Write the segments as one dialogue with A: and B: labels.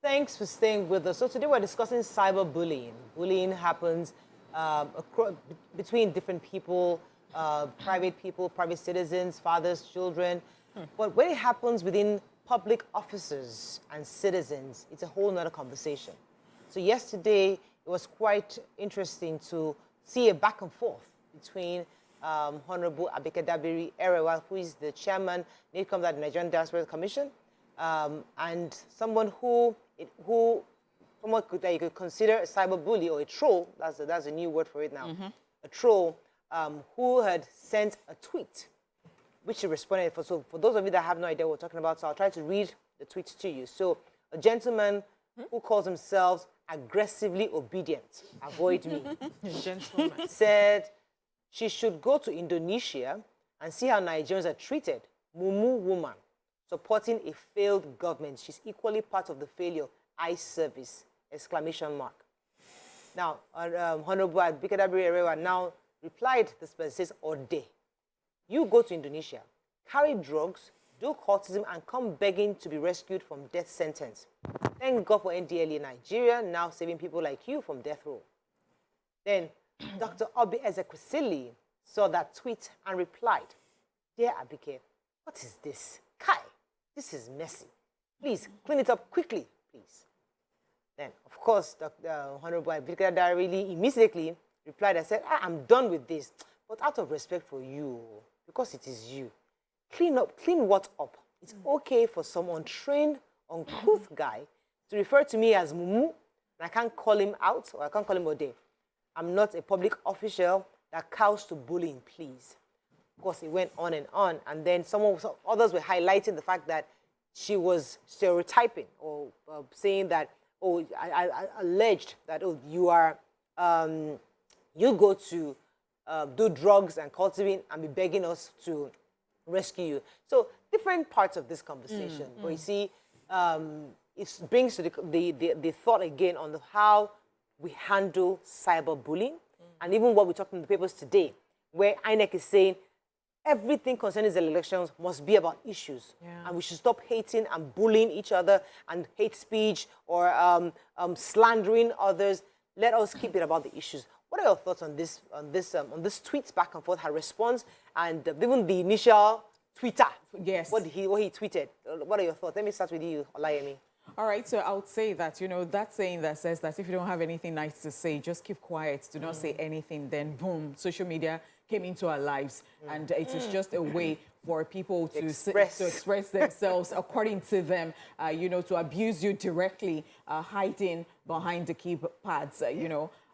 A: Thanks for staying with us. So today we're discussing cyberbullying. Bullying happens between different people, private citizens, fathers, children. But when it happens within public officers and citizens, it's a whole nother conversation. So yesterday, it was quite interesting to see a back and forth between Honorable Abike Dabiri-Erewa, who is the chairman, of the Nigerian Diaspora Commission, and someone someone that you could consider a cyberbully or a troll. That's a new word for it now. A troll who had sent a tweet, which he responded for. So for those of you that have no idea what we're talking about, so I'll try to read the tweet to you. So a gentleman who calls himself aggressively obedient, avoid me, gentleman, said she should go to Indonesia and see how Nigerians are treated. Mumu woman, supporting a failed government. She's equally part of the failure. Eye service, exclamation mark. Now, Honorable Abike Dabiri-Erewa now replied this person, says, Ode, you go to Indonesia, carry drugs, do cultism, and come begging to be rescued from death sentence. Thank God for NDLEA Nigeria, now saving people like you from death row. Then, Dr. Ezekwesili saw that tweet and replied, Dear Abike, what is this? Kai, this is messy. Please, clean it up quickly, please. Then, of course, Honorable Abike really immediately replied and said, I'm done with this, but out of respect for you, because it is you, clean what up? It's okay for some untrained, uncouth guy to refer to me as Mumu, and I can't call him out, or I can't call him Ode. I'm not a public official that cows to bullying, please. Of course, it went on, and then others were highlighting the fact that she was stereotyping or saying that, I alleged that, you go to do drugs and cultivating and be begging us to rescue you. So different parts of this conversation, but you see, it brings to the thought again on how we handle cyberbullying, and even what we talked in the papers today, where INEC is saying everything concerning the elections must be about issues, and we should stop hating and bullying each other and hate speech or slandering others. Let us keep it about the issues. What are your thoughts on this tweets back and forth, her response, and even the initial Twitter?
B: Yes.
A: What he tweeted. What are your thoughts? Let me start with you, Olayemi.
B: All right, so I would say that, that saying that says that if you don't have anything nice to say, just keep quiet, do not say anything, then boom, social media came into our lives. And it is just a way for people to express themselves according to them, to abuse you directly, hiding behind the keypads,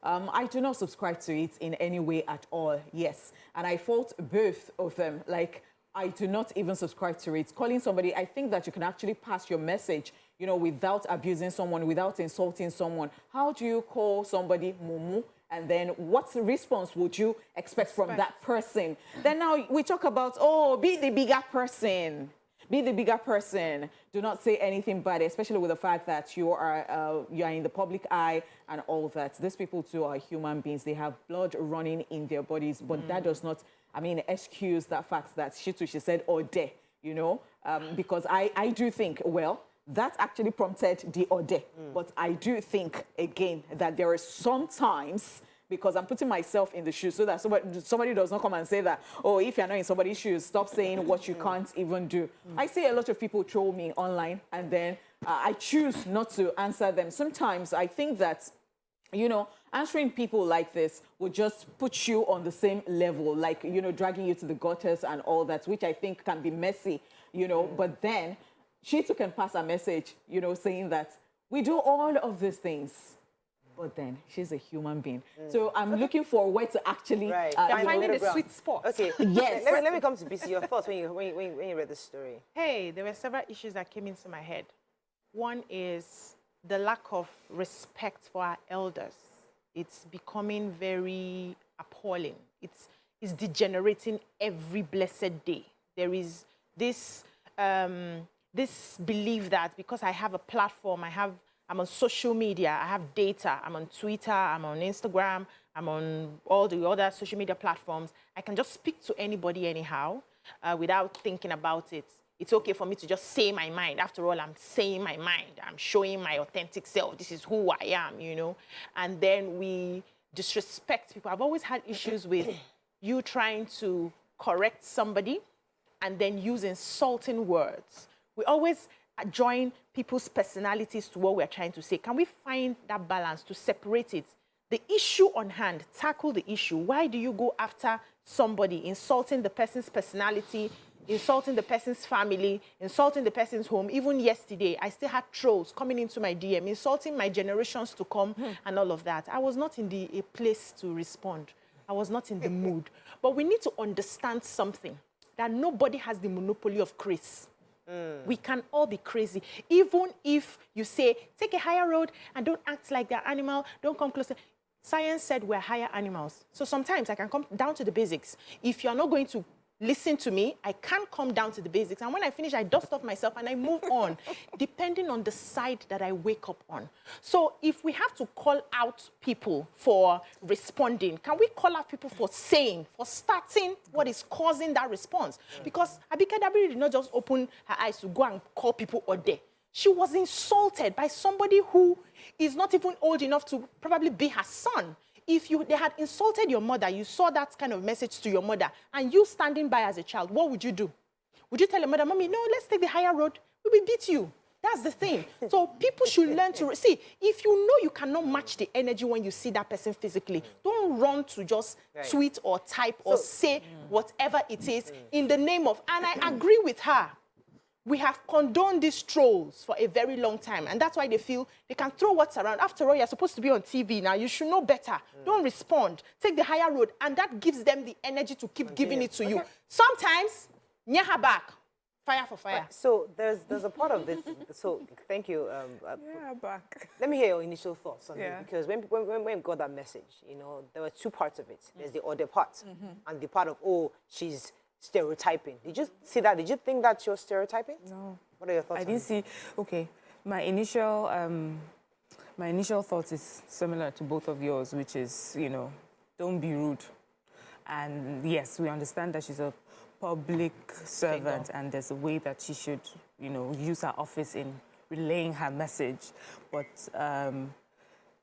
B: I do not subscribe to it in any way at all, yes. And I fault both of them. Like, I do not even subscribe to it. Calling somebody, I think that you can actually pass your message, without abusing someone, without insulting someone. How do you call somebody mumu? And then what response would you expect from that person? Then now we talk about, be the bigger person. Be the bigger person. Do not say anything bad, especially with the fact that you are in the public eye and all that. These people too are human beings. They have blood running in their bodies, but that does not, excuse that fact that she said, Ode, because I do think, well, that actually prompted the Ode. But I do think, again, that there are sometimes, because I'm putting myself in the shoes so that somebody does not come and say that, if you're not in somebody's shoes, stop saying what you can't even do. I see a lot of people troll me online, and then I choose not to answer them. Sometimes I think that, answering people like this would just put you on the same level, like, dragging you to the gutters and all that, which I think can be messy, but then she too can pass a message, saying that we do all of these things. But then she's a human being. So I'm looking for where to actually...
C: Right. Finding the sweet spot.
A: Okay.
B: Yes.
A: Let me come to BC. Your thoughts when you read this story.
C: Hey, there were several issues that came into my head. One is the lack of respect for our elders. It's becoming very appalling. It's degenerating every blessed day. There is this this belief that because I have a platform, I'm on social media, I have data, I'm on Twitter, I'm on Instagram, I'm on all the other social media platforms, I can just speak to anybody anyhow without thinking about it. it's okay for me to just say my mind. After all, I'm saying my mind. I'm showing my authentic self. This is who I am, you know. And then we disrespect people. I've always had issues with you trying to correct somebody and then use insulting words. We always join people's personalities to what we're trying to say. Can we find that balance to separate it? The issue on hand, tackle the issue. Why do you go after somebody, insulting the person's personality, insulting the person's family, insulting the person's home? Even yesterday, I still had trolls coming into my DM, insulting my generations to come and all of that. I was not in a place to respond. I was not in the mood. But we need to understand something, that nobody has the monopoly of craze. We can all be crazy. Even if you say, take a higher road and don't act like they're animal, don't come closer. Science said we're higher animals. So sometimes I can come down to the basics. If you're not going to listen to me, I can come down to the basics. And when I finish, I dust off myself and I move on, depending on the side that I wake up on. So if we have to call out people for responding, can we call out people for saying, for starting what is causing that response? Because Abike Dabiri did not just open her eyes to go and call people Ode. She was insulted by somebody who is not even old enough to probably be her son. If they had insulted your mother, you saw that kind of message to your mother, and you standing by as a child, what would you do? Would you tell your mother, Mommy, no, let's take the higher road? We will beat you. That's the thing. So people should learn to see. If you know you cannot match the energy when you see that person physically, don't run to just tweet or type or say whatever it is in the name of, and I agree with her. We have condoned these trolls for a very long time, and that's why they feel they can throw what's around. After all, you're supposed to be on TV now. You should know better. Don't respond. Take the higher road, and that gives them the energy to keep giving it to you. Sometimes, nyaha back. Fire for fire.
A: So there's a part of this. So thank you.
B: back.
A: Let me hear your initial thoughts on it, because when we got that message, you know, there were two parts of it. There's the other part, and the part of, oh, she's stereotyping. Did you see that? Did you think that you're stereotyping?
D: No.
A: What are your thoughts?
D: I didn't see. Okay, my initial thought is similar to both of yours, which is, you know, don't be rude. And yes, we understand that she's a public servant, and there's a way that she should, you know, use her office in relaying her message. But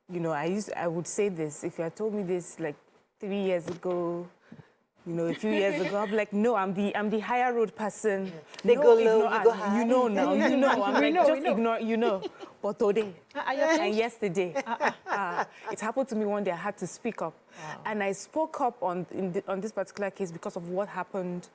D: you know, I would say this if you had told me this like 3 years ago. You know, a few years ago, I'm like, no, I'm the higher road person.
A: They
D: no,
A: go low,
D: ignore,
A: you go high.
D: You know now, you know. I'm like, just ignore, you know. But today and yesterday, it happened to me one day. I had to speak up, and I spoke up on this particular case because of what happened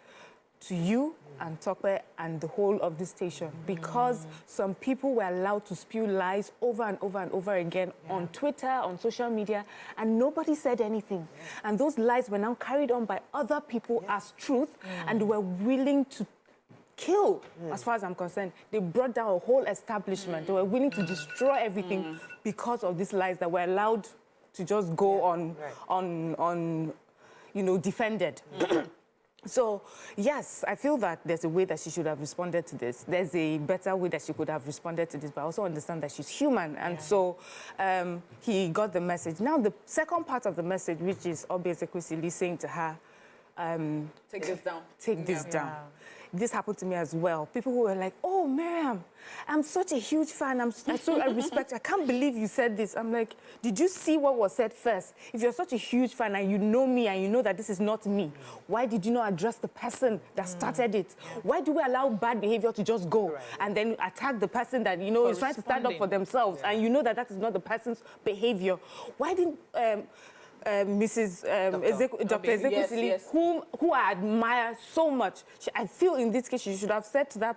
D: to you and Tope and the whole of this station, because some people were allowed to spew lies over and over and over again on Twitter, on social media, and nobody said anything. And those lies were now carried on by other people as truth, and were willing to kill, as far as I'm concerned. They brought down a whole establishment. They were willing to destroy everything because of these lies that were allowed to just go on, you know, defended. So, yes, I feel that there's a way that she should have responded to this. There's a better way that she could have responded to this, but I also understand that she's human. And so he got the message. Now, the second part of the message, which is Ezekwesili saying to her,
B: take this down.
D: Take this down. This happened to me as well. People who were like, oh, Miriam, I'm such a huge fan. I respect you. I can't believe you said this. I'm like, did you see what was said first? If you're such a huge fan and you know me and you know that this is not me, why did you not address the person that started it? Why do we allow bad behavior to just go and then attack the person that, you know, is trying to stand up for themselves and you know that that is not the person's behavior? Why didn't... Dr. Ezekwesili, who I admire so much, I feel in this case she should have said to that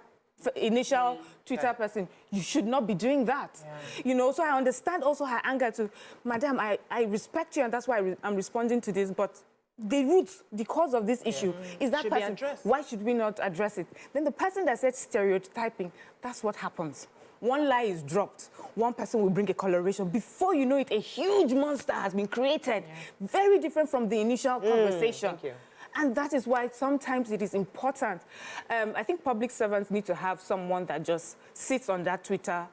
D: initial Twitter person, you should not be doing that. You know, so I understand also her anger to, Madam, I respect you and that's why I'm responding to this, but the root, the cause of this issue is that person. Why should we not address it? Then the person that said stereotyping, that's what happens. One lie is dropped, one person will bring a coloration. Before you know it, a huge monster has been created. Very different from the initial conversation.
A: Thank you.
D: And that is why sometimes it is important. I think public servants need to have someone that just sits on that Twitter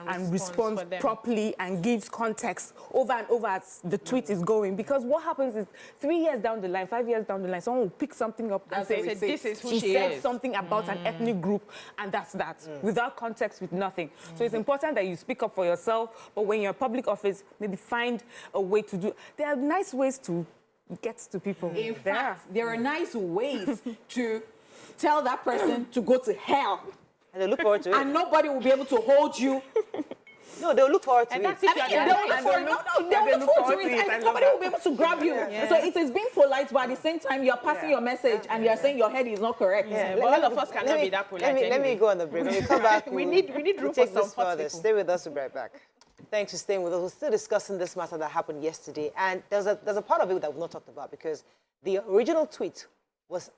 D: and responds properly and gives context over and over as the tweet is going. Because what happens is 3 years down the line, 5 years down the line, someone will pick something up and say,
C: this is who
D: she said something about an ethnic group, and that's that, without context, with nothing. So it's important that you speak up for yourself, but when you're in public office, maybe find a way to do. There are nice ways to get to people.
E: In fact, there are nice ways to tell that person to go to hell.
A: And they look forward to it.
E: And nobody will be able to hold you.
A: No, they'll look forward to it.
E: That's if they'll look forward to it. And nobody will be able to grab you. So it is being polite, but at the same time, you're passing your message and you're saying your head is not correct.
C: But all of us cannot be that polite.
A: Let me go on the break. When we come back,
C: we need room for some further.
A: Stay with us. We'll be right back. Thanks for staying with us. We're still discussing this matter that happened yesterday. And there's a part of it that we've not talked about, because the original tweet was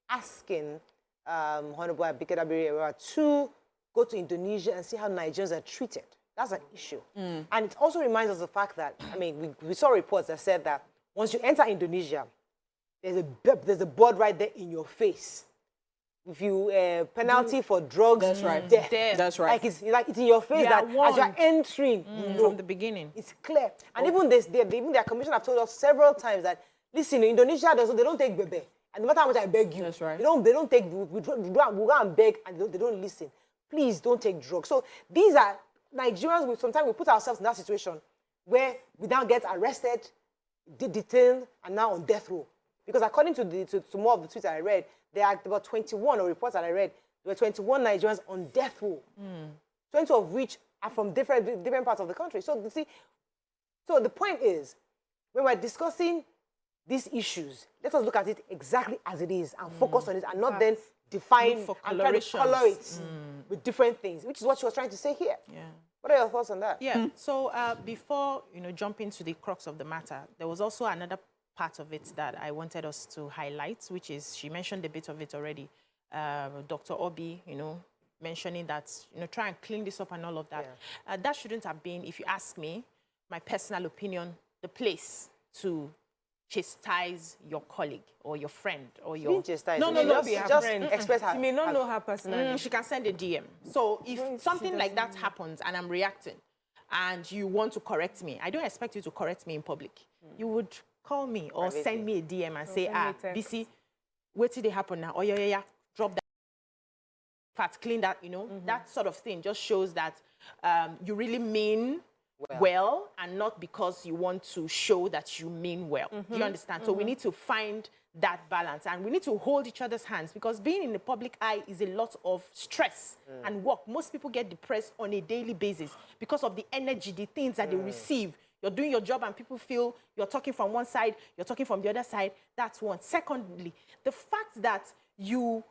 A: asking Honorable Abike Dabiri-Erewa to go to Indonesia and see how Nigerians are treated. That's an issue. And it also reminds us of the fact that, I mean, we saw reports that said that once you enter Indonesia, there's a board right there in your face. If you penalty for drugs,
E: that's right.
A: Death.
E: That's right.
A: It's in your face that as you're entering,
C: from the beginning.
A: It's clear. And even their commission have told us several times that, listen, in Indonesia, they don't take bebe. And no matter how much I beg you,
E: that's right.
A: They don't take, we go and beg, and they don't listen. Please don't take drugs. So these are Nigerians, sometimes we put ourselves in that situation where we now get arrested, detained, and now on death row. Because according to more of the tweets I read, there are about 21, or reports that I read, there were 21 Nigerians on death row. 20 of which are from different parts of the country. So you see, so the point is, when we're discussing these issues, let us look at it exactly as it is and focus on it, and not then define and try to color it with different things, which is what she was trying to say here.
C: Yeah.
A: What are your thoughts on that?
C: Yeah. So before jumping to the crux of the matter, there was also another part of it that I wanted us to highlight, which is, she mentioned a bit of it already. Dr. Obi, mentioning that, try and clean this up and all of that. Yeah. That shouldn't have been, if you ask me, my personal opinion, the place to chastise your colleague or your friend or your...
A: No, just express her.
D: She may not know her personally.
C: She can send a DM. So if something like that happens and I'm reacting and you want to correct me, I don't expect you to correct me in public. You would call me or send me a DM and say, BC, what did it happen now? Oh, yeah, drop that. Fat, clean that, that sort of thing just shows that you really mean well, and not because you want to show that you mean well. Do you understand? So we need to find that balance, and we need to hold each other's hands, because being in the public eye is a lot of stress and work. Most people get depressed on a daily basis because of the energy, the things that they receive. You're doing your job and people feel you're talking from one side, you're talking from the other side. That's one. Secondly, the fact that you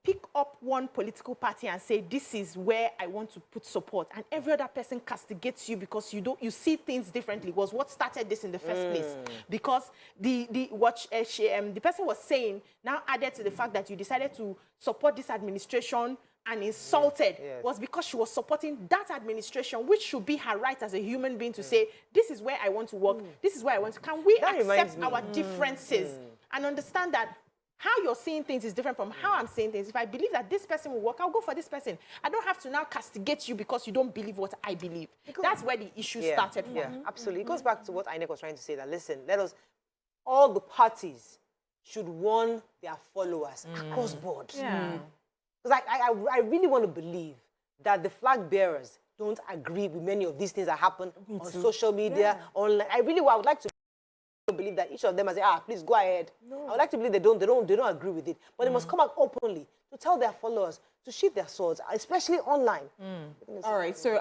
C: pick up one political party and say, this is where I want to put support, and every other person castigates you because you see things differently, was what started this in the first place. Because the person was saying now added to the fact that you decided to support this administration and insulted was because she was supporting that administration, which should be her right as a human being to say, this is where I want to work, this is where I want to... Can we accept our differences and understand that how you're seeing things is different from how I'm seeing things? If I believe that this person will work, I'll go for this person. I don't have to now castigate you because you don't believe what I believe. That's where the issue started from.
A: Yeah, absolutely. It goes back to what INEC was trying to say, that, listen, all the parties should warn their followers across board. Because I really want to believe that the flag bearers don't agree with many of these things that happen on social media, online. I would like to believe that each of them has said, please go ahead. I would like to believe they don't agree with it. But they must come out openly to tell their followers to sheath their swords, especially online.
B: All right, so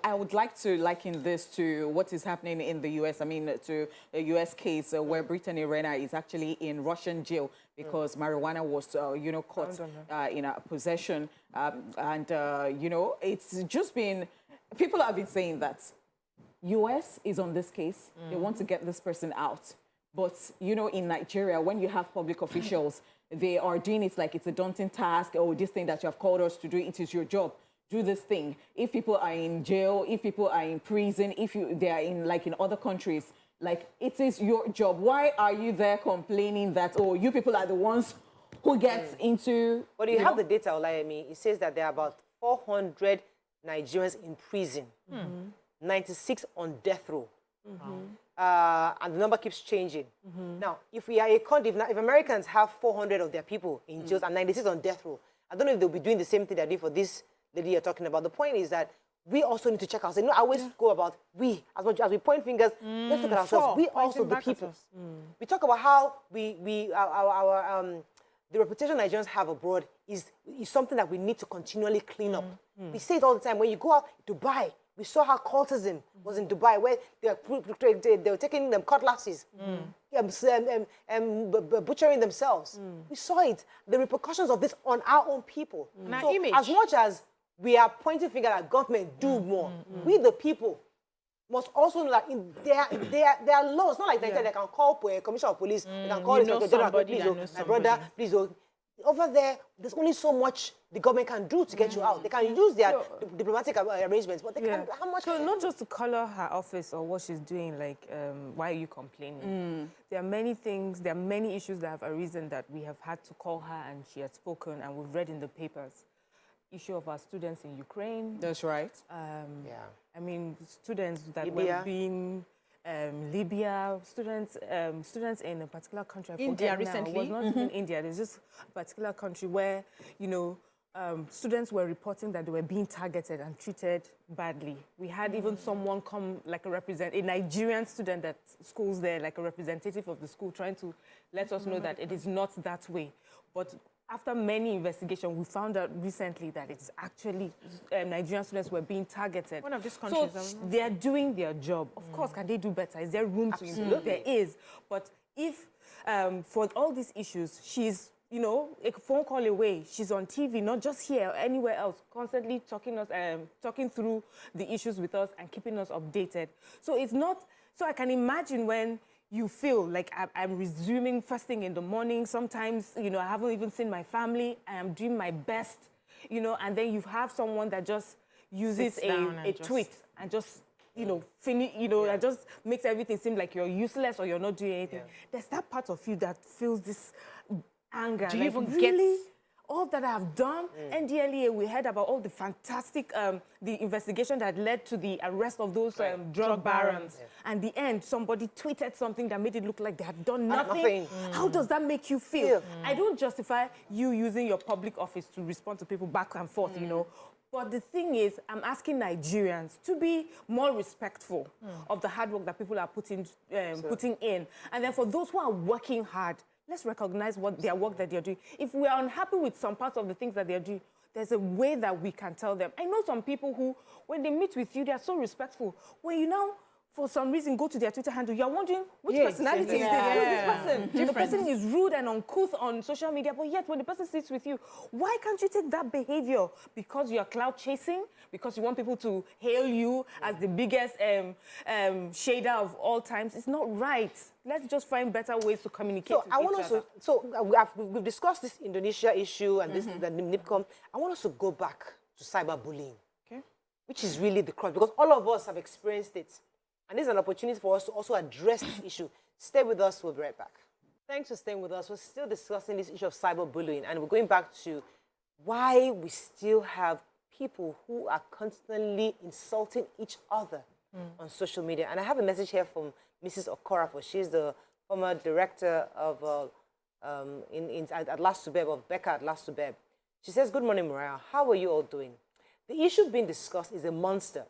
B: I would like to liken this to what is happening in the US. I mean, to a US case where Dabiri-Erewa is actually in Russian jail because marijuana was, caught in possession. It's just been, people have been saying that US is on this case. They want to get this person out. But, in Nigeria, when you have public officials, they are doing it like it's a daunting task, or this thing that you have called us to do, it is your job. Do this thing. If people are in jail, if people are in prison, they are in other countries, it is your job. Why are you there complaining that, you people are the ones who get into...
A: But you have the data, Olayemi. It says that there are about 400 Nigerians in prison, 96 on death row. And the number keeps changing. Now, if we are a country, if Americans have 400 of their people in jails and 96 on death row, I don't know if they'll be doing the same thing they did for this lady you're talking about. The point is that we also need to check ourselves. I always go about we, as much as we point fingers, let's look at ourselves. We also the people. We talk about how the reputation Nigerians have abroad is something that we need to continually clean up. We say it all the time. When you go out to Dubai, we saw how cultism was in Dubai, where they were taking them cutlasses, butchering themselves. We saw it, the repercussions of this on our own people. So as much as we are pointing fingers at government, do more. We, the people, must also know that there are laws. Not like they can call a commissioner of police, they can call Inspector General, please, my brother, please. Over there, there's only so much the government can do to get you out. They can use their diplomatic arrangements, but they can't. How much?
D: So not just to color her office or what she's doing, like, why are you complaining? There are many things, there are many issues that have arisen that we have had to call her and she has spoken and we've read in the papers. Issue of our students in Ukraine.
B: That's right.
D: I mean, students that
A: Libya.
D: were being Libya, students in a particular country.
E: India recently.
D: It was not even India. There's just a particular country where, students were reporting that they were being targeted and treated badly. We had even someone come, like a Nigerian student that schools there, like a representative of the school, trying to let us know that it is not that way. But after many investigations, we found out recently that it's actually Nigerian students were being targeted.
C: One of these countries.
D: So they are doing their job. Of course, can they do better? Is there room to improve? There is. But if, for all these issues, she's, a phone call away, she's on TV, not just here, anywhere else, constantly talking through the issues with us and keeping us updated. So it's not, so I can imagine when you feel like I'm resuming first thing in the morning. Sometimes, I haven't even seen my family. I am doing my best, and then you have someone that just uses a tweet and just, and just makes everything seem like you're useless or you're not doing anything. There's that part of you that feels this anger.
C: Do you even
D: really
C: get
D: all that I have done? NDLEA, we heard about all the fantastic, the investigation that led to the arrest of those drug barons. And the end, somebody tweeted something that made it look like they had done nothing. How does that make you feel? I don't justify you using your public office to respond to people back and forth, But the thing is, I'm asking Nigerians to be more respectful of the hard work that people are putting in. And then for those who are working hard, let's recognize their work that they're doing. If we are unhappy with some parts of the things that they're doing, there's a way that we can tell them. I know some people who, when they meet with you, they're so respectful. When you now, for some reason, go to their Twitter handle, you're wondering, which personality is this? Who is this person? The person is rude and uncouth on social media, but yet when the person sits with you, why can't you take that behavior? Because you're cloud chasing? Because you want people to hail you as the biggest shader of all times? It's not right. Let's just find better ways to communicate with each other.
A: We've discussed this Indonesia issue and the NIPCOM. I want us to go back to cyberbullying, which is really the crux, because all of us have experienced it. And this is an opportunity for us to also address this issue. Stay with us, we'll be right back. Thanks for staying with us. We're still discussing this issue of cyberbullying, and we're going back to why we still have people who are constantly insulting each other on social media. And I have a message here from Mrs. Okorafo. She's the former director of at Last Subeb, of Becca at Last Subeb. She says, "Good morning, Mariah. How are you all doing? The issue being discussed is a monster.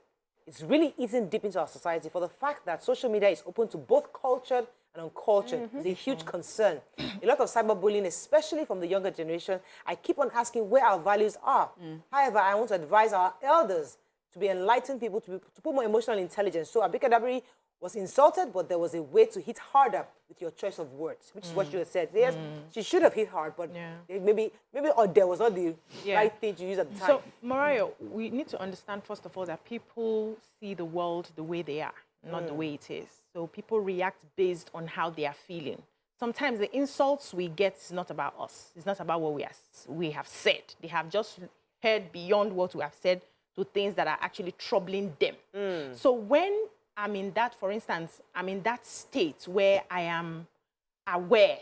A: It's really eating deep into our society, for the fact that social media is open to both cultured and uncultured is a huge concern. A lot of cyberbullying, especially from the younger generation, I keep on asking where our values are. However, I want to advise our elders to be enlightened people, to put more emotional intelligence. So Abike Dabiri was insulted, but there was a way to hit harder with your choice of words, which is what you had said. Yes, she should have hit hard, but maybe or there was not the right thing to use at the time."
C: So, Mariah, we need to understand, first of all, that people see the world the way they are, not the way it is. So people react based on how they are feeling. Sometimes the insults we get is not about us. It's not about what we have said. They have just heard beyond what we have said to things that are actually troubling them. So when I'm in that, for instance, I'm in that state where I am aware,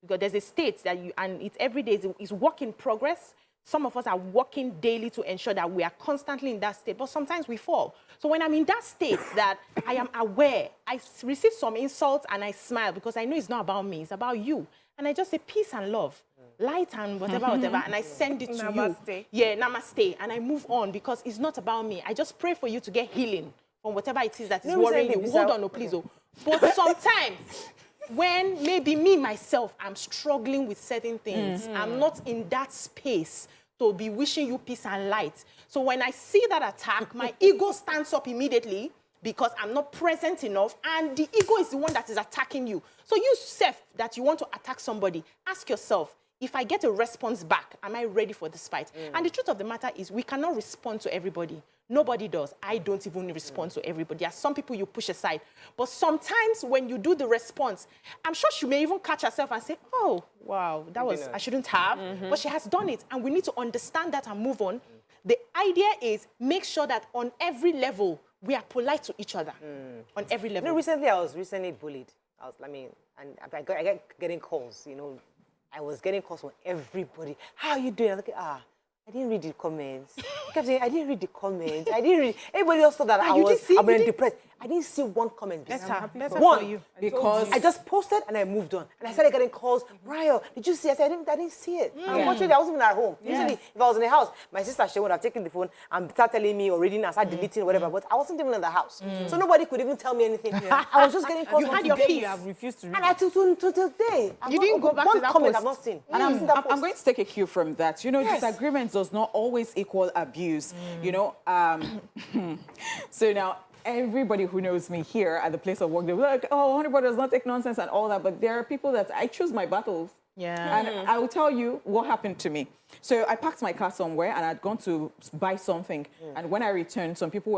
C: because there's a state that and it's every day, it's work in progress. Some of us are working daily to ensure that we are constantly in that state, but sometimes we fall. So when I'm in that state that I am aware, I receive some insults and I smile because I know it's not about me, it's about you. And I just say peace and love, light and whatever, and I send it to
D: Namaste.
C: you. Yeah, namaste. And I move on because it's not about me. I just pray for you to get healing from whatever it is that is worrying you. Hold on, no, please. Oh. But sometimes, when maybe me, myself, I'm struggling with certain things, I'm not in that space to be wishing you peace and light. So when I see that attack, my ego stands up immediately because I'm not present enough, and the ego is the one that is attacking you. So you, self, that you want to attack somebody, ask yourself, if I get a response back, am I ready for this fight? And the truth of the matter is we cannot respond to everybody. Nobody does. I don't even respond to everybody. There are some people you push aside. But sometimes when you do the response, I'm sure she may even catch herself and say, oh, wow, that was, I shouldn't have. But she has done it. And we need to understand that and move on. The idea is make sure that on every level, we are polite to each other. On every level.
A: You know, recently, I was bullied. And I got getting calls, you know. I was getting calls from everybody. How are you doing? I was like, I didn't read the comments. I kept saying, I didn't read the comments. I didn't read. Everybody else thought that I was depressed. I didn't see one comment.
C: Better
A: One.
C: for you.
B: Because
A: I just posted and I moved on. And I started getting calls. Ryo, did you see? I said, I didn't see it. Unfortunately, I wasn't even at home. Usually, if I was in the house, my sister, she would have taken the phone and start telling me or reading and start deleting or whatever. But I wasn't even in the house. So nobody could even tell me anything. I was just getting calls.
C: You had your peace.
D: You have refused to read.
A: And I till today.
C: You didn't go back to that
A: comment
C: post.
A: I've not seen.
B: And I'm going to take a cue from that. You know, disagreement does not always equal abuse. You know, so now everybody who knows me here at the place of work, they'll be like, oh, Honeyball does not take nonsense and all that. But there are people that I choose my battles.
C: Yeah.
B: And I will tell you what happened to me. So I parked my car somewhere and I'd gone to buy something. And when I returned, some people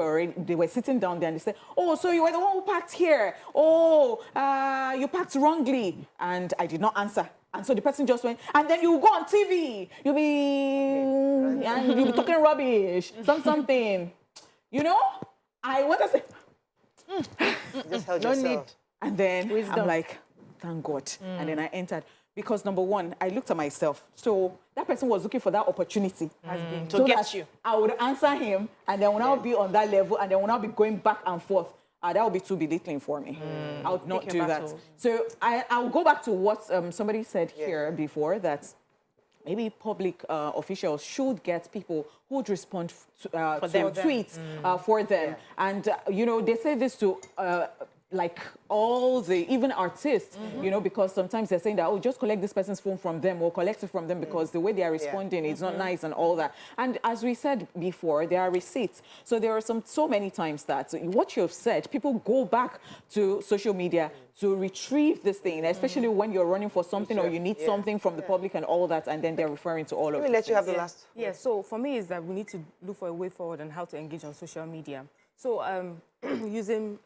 B: they were sitting down there and they said, oh, so you were the one who parked here. Oh, you parked wrongly. And I did not answer. And so the person just went, and then you go on TV. You'll be talking rubbish, something. You know? I want to say,
A: Just held
C: No
A: yourself.
C: need.
B: and then
C: Wisdom.
B: I'm like, thank God. And then I entered. Because number one, I looked at myself. So that person was looking for that opportunity.
C: To get
B: that
C: you.
B: I would answer him, and then when I'll be on that level, and then when I'll be going back and forth, that would be too belittling for me. I would not
C: Pick
B: do
C: your
B: that.
C: battles.
B: So I'll go back to what somebody said here before, that maybe public officials should get people who would respond to tweets for them. And, you know, they say this to like all the, even artists, you know, because sometimes they're saying that, oh, just collect this person's phone from them or collect it from them because the way they are responding is not nice and all that. And as we said before, there are receipts. So there are so many times that what you've said, people go back to social media to retrieve this thing, especially when you're running for something or you need something from the public and all that, and then they're referring to all of it.
A: Let me let you have the last.
D: Yeah, so for me is that we need to look for a way forward on how to engage on social media. So using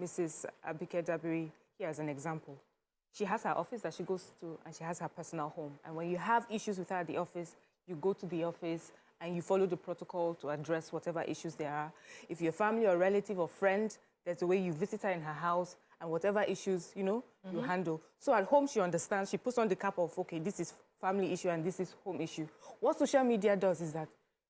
D: Mrs. Abike Dabiri here as an example, she has her office that she goes to and she has her personal home. And when you have issues with her at the office, you go to the office and you follow the protocol to address whatever issues there are. If you're family or relative or friend, there's a way you visit her in her house and whatever issues, you know, you handle. So at home, she understands, she puts on the cap of, okay, this is family issue and this is home issue. What social media does is that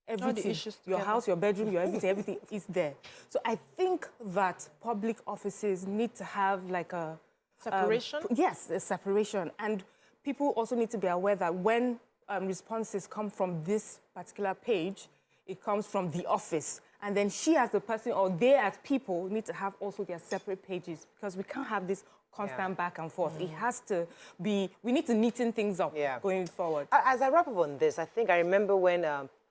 D: everything, your house, your bedroom, your everything is there. So I think that public offices need to have like a...
C: Separation?
D: Yes, a separation. And people also need to be aware that when responses come from this particular page, it comes from the office. And then she as the person or they as people need to have also their separate pages because we can't have this constant back and forth. It has to be, we need to neaten things up going forward.
A: As I wrap up on this, I think I remember when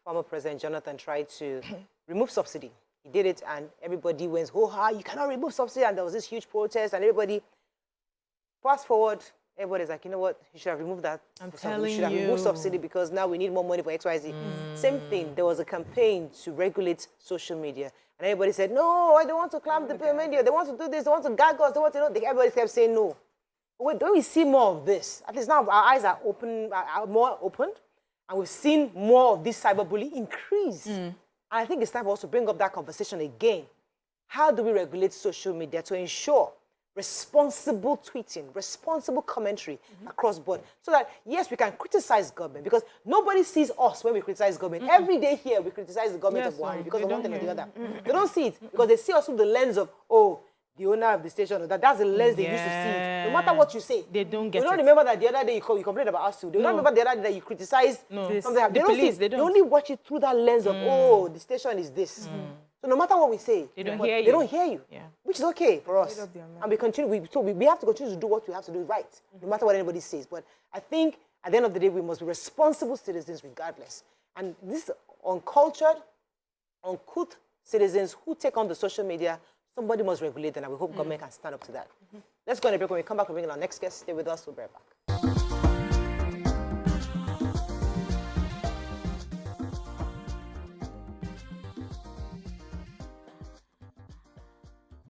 A: former President Jonathan tried to remove subsidy. He did it and everybody went, oh, you cannot remove subsidy. And there was this huge protest and everybody, fast forward, everybody's like, you know what, you should have removed that.
C: telling
A: you should have removed subsidy because now we need more money for XYZ. Same thing, there was a campaign to regulate social media. And everybody said, no, I don't want to clamp the media. They want to do this, they want to gag us, they want to know. Everybody kept saying no. But when we see more of this, at least now our eyes are open, are more opened, and we've seen more of this cyberbullying increase. And I think it's time for us to bring up that conversation again. How do we regulate social media to ensure responsible tweeting, responsible commentary across board. So that, yes, we can criticize government because nobody sees us when we criticize government. Every day here, we criticize the government of Buhari because of one thing or the other. They don't see it because they see us through the lens of, oh, the owner of the station, or that's the lens they used to see it. No matter what you say.
C: They don't get it.
A: They don't remember that the other day you complained about us too. They don't remember the other day that you criticized something. They don't see it. They only watch it through that lens of, oh, the station is this. So no matter what we say,
C: they don't hear you.
A: They don't hear you, which is okay for us. And we continue. We have to continue to do what we have to do right, no matter what anybody says. But I think at the end of the day, we must be responsible citizens regardless. And this uncultured, uncouth citizens who take on the social media, somebody must regulate them, and we hope government can stand up to that. Let's go on a break. When we come back, we'll bring in our next guest. Stay with us. We'll be right back.